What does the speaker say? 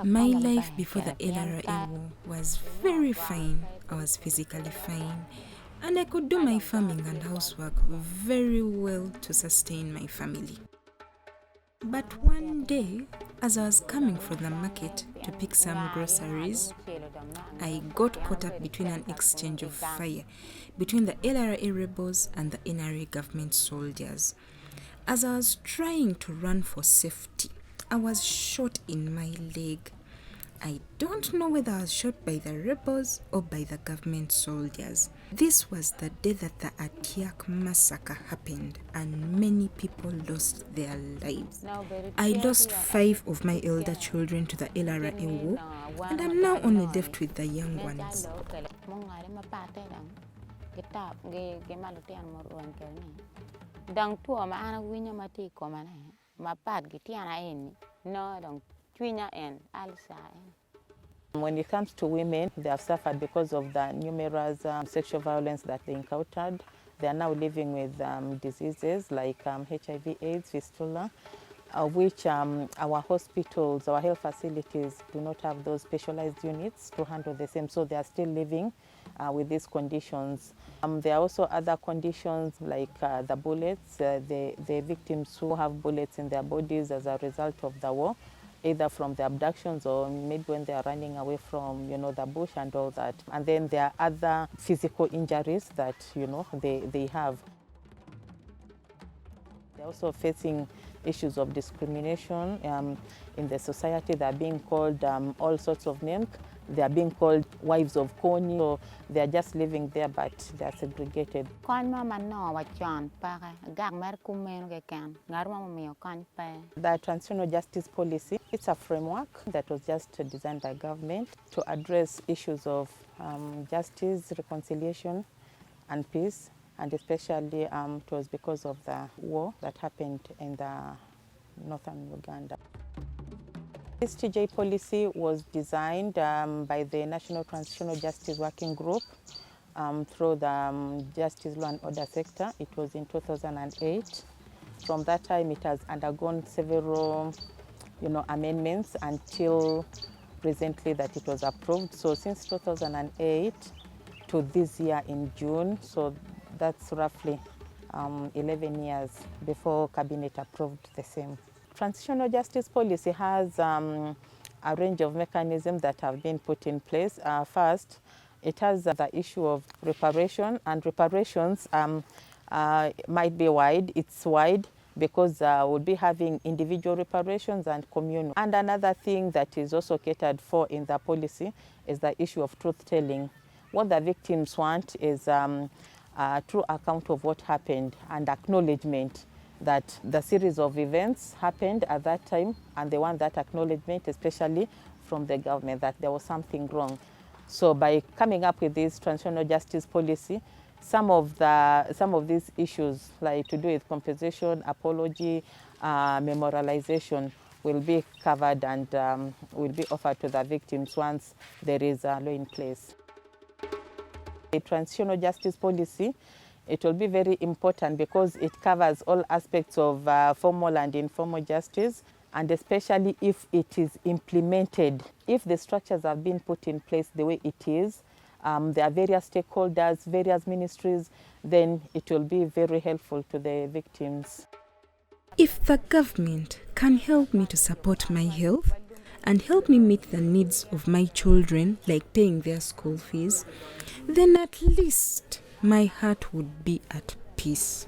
My life before the LRA war was very fine. I was physically fine, and I could do my farming and housework very well to sustain my family. But one day, as I was coming from the market to pick some groceries, I got caught up between an exchange of fire between the LRA rebels and the NRA government soldiers. As I was trying to run for safety, I was shot in my leg. I don't know whether I was shot by the rebels or by the government soldiers. This was the day that the Atiak massacre happened and many people lost their lives. I lost 5 of my elder children to the LRA war, and I'm now only left with the young ones. When it comes to women, they have suffered because of the numerous sexual violence that they encountered. They are now living with diseases like HIV/AIDS, fistula, which our hospitals, our health facilities do not have those specialized units to handle the same, so they are still living with these conditions. There are also other conditions like the bullets, the victims who have bullets in their bodies as a result of the war, either from the abductions or maybe when they are running away from, the bush and all that. And then there are other physical injuries that, they have. They're also facing issues of discrimination in the society. They're being called all sorts of names. They are being called wives of Coney, so they are just living there, but they are segregated. The transitional justice policy, it's a framework that was just designed by government to address issues of justice, reconciliation, and peace. And especially it was because of the war that happened in the Northern Uganda. This TJ policy was designed by the National Transitional Justice Working Group through the Justice Law and Order sector. It was in 2008. From that time, it has undergone several, amendments until recently that it was approved. So since 2008 to this year in June, so that's roughly 11 years before Cabinet approved the same. Transitional justice policy has a range of mechanisms that have been put in place. First, it has the issue of reparation, and reparations might be wide. It's wide because we'll be having individual reparations and communal. And another thing that is also catered for in the policy is the issue of truth-telling. What the victims want is a true account of what happened and acknowledgement that the series of events happened at that time, and they want that acknowledgement, especially from the government, that there was something wrong. So by coming up with this transitional justice policy, some of these issues, like to do with compensation, apology, memorialization, will be covered and will be offered to the victims once there is a law in place. The transitional justice policy, it will be very important because it covers all aspects of formal and informal justice, and especially if it is implemented. If the structures have been put in place the way it is, there are various stakeholders, various ministries, then it will be very helpful to the victims. If the government can help me to support my health and help me meet the needs of my children, like paying their school fees, then at least my heart would be at peace.